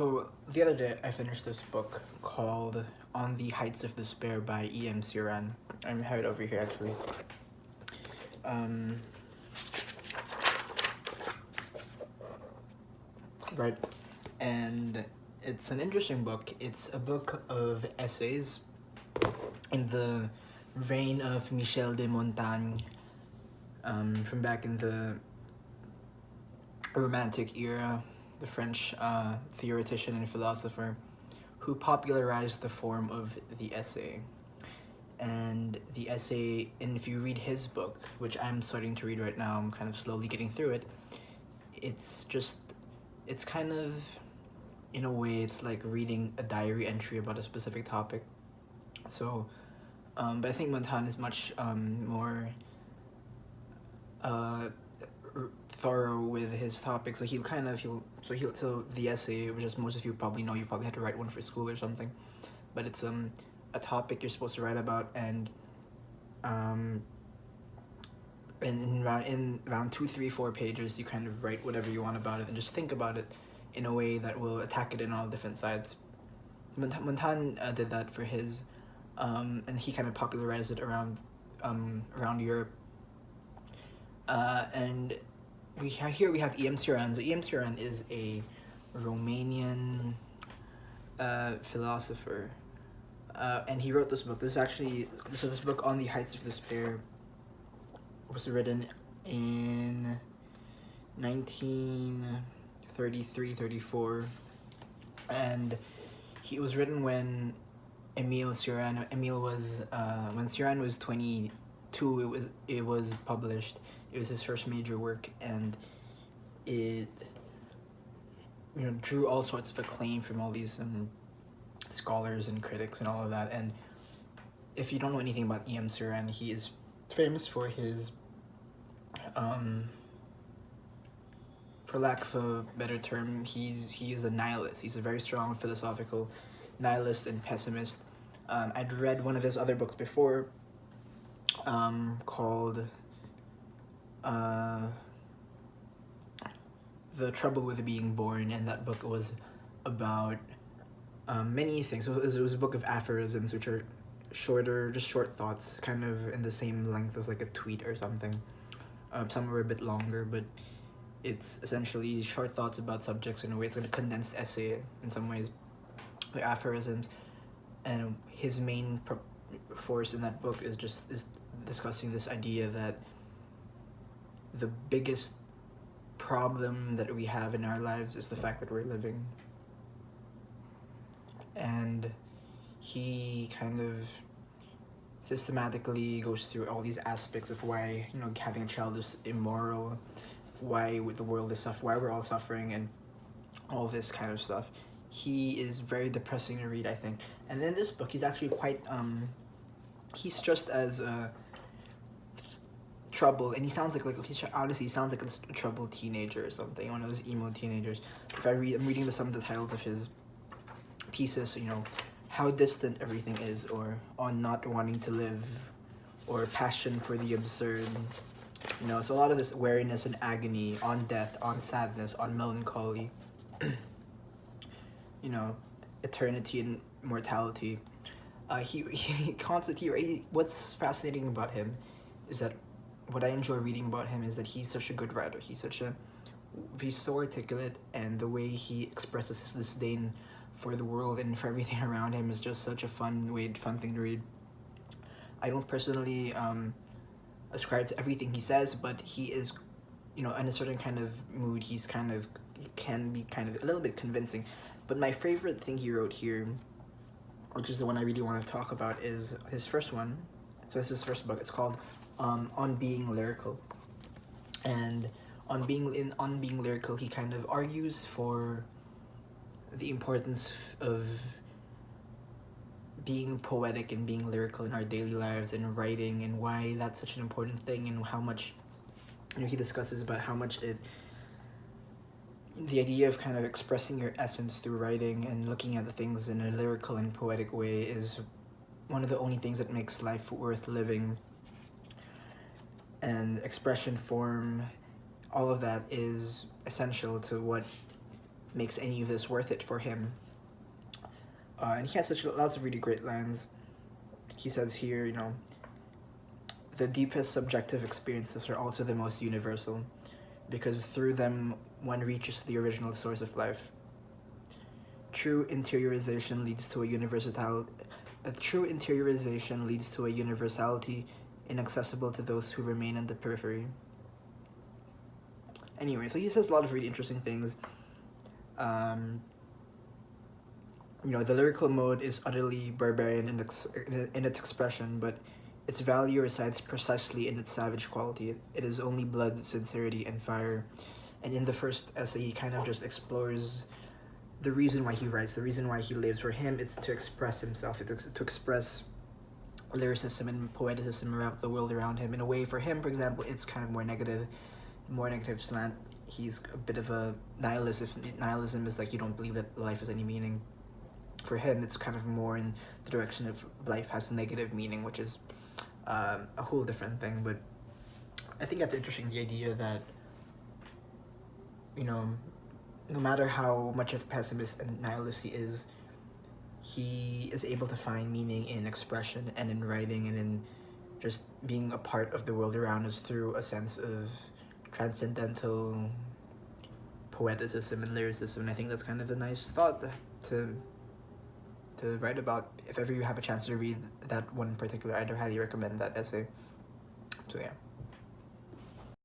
So the other day I finished this book called On the Heights of Despair by Emil Cioran. I have it over here actually. Right, and it's an interesting book. It's a book of essays in the vein of Michel de Montaigne, from back in the Romantic era, the French theoretician and philosopher who popularized the form of the essay. And the essay, and if you read his book, which I'm starting to read right now, I'm kind of slowly getting through it, it's kind of, in a way, it's like reading a diary entry about a specific topic. So, but I think Montaigne is much more thorough with his topic. So so the essay, which as most of you probably know, you probably had to write one for school or something, but it's a topic you're supposed to write about, and in around 2, 3, 4 pages, you kind of write whatever you want about it and just think about it in a way that will attack it in all different sides. Montaigne did that for his, and he kind of popularized it around Europe. And here we have Emil Cioran. So Emil Cioran is a Romanian philosopher, and he wrote this book. This book On the Heights of Despair was written in 1933-34, and it was written when when Cioran was 22. It was published. It was his first major work, and it drew all sorts of acclaim from all these scholars and critics and all of that. And if you don't know anything about Emil Cioran, he is famous for his for lack of a better term, he is a nihilist. He's a very strong philosophical nihilist and pessimist. I'd read one of his other books before, called The Trouble with Being Born, and that book was about many things. So it was a book of aphorisms, which are shorter, just short thoughts, kind of in the same length as like a tweet or something. Some were a bit longer, but it's essentially short thoughts about subjects in a way. It's like a condensed essay in some ways, like aphorisms. And his main force in that book is discussing this idea that the biggest problem that we have in our lives is the fact that we're living. And he kind of systematically goes through all these aspects of why having a child is immoral, why the world is why we're all suffering, and all this kind of stuff. He is very depressing to read, I think. And in this book, he's actually quite he's just as troubled, and he sounds like he sounds like a troubled teenager or something, one of those emo teenagers. I'm reading some of the titles of his pieces, How Distant Everything Is, or On Not Wanting to Live, or Passion for the Absurd. So a lot of this weariness and agony, on death, on sadness, on melancholy, eternity and mortality. What's fascinating about him is that what I enjoy reading about him is that he's such a good writer. He's so articulate, and the way he expresses his disdain for the world and for everything around him is just such a fun thing to read. I don't personally ascribe to everything he says, but he is, in a certain kind of mood, he can be kind of a little bit convincing. But my favorite thing he wrote here, which is the one I really want to talk about, is his first one. So this is his first book. It's called On Being Lyrical. And on being lyrical, he kind of argues for the importance of being poetic and being lyrical in our daily lives and writing, and why that's such an important thing, and how much he discusses about how much the idea of kind of expressing your essence through writing and looking at the things in a lyrical and poetic way is one of the only things that makes life worth living. And expression, form, all of that is essential to what makes any of this worth it for him. And he has lots of really great lines. He says here, you know, the deepest subjective experiences are also the most universal, because through them one reaches the original source of life. True interiorization leads to a universality inaccessible to those who remain in the periphery. Anyway, so he says a lot of really interesting things. You know, the lyrical mode is utterly barbarian in its expression, but its value resides precisely in its savage quality. It is only blood, sincerity, and fire. And in the first essay, he kind of just explores the reason why he writes, the reason why he lives. For him, it's to express himself, it's to express lyricism and poeticism about the world around him. In a way, for him, for example, it's kind of more negative slant. He's a bit of a nihilist. If nihilism is like you don't believe that life has any meaning, for him, it's kind of more in the direction of life has negative meaning, which is a whole different thing. But I think that's interesting, the idea that, you know, no matter how much of a pessimist and nihilist he is able to find meaning in expression and in writing and in just being a part of the world around us through a sense of transcendental poeticism and lyricism. And I think that's kind of a nice thought to write about. If ever you have a chance to read that one particular, I'd highly recommend that essay. So yeah.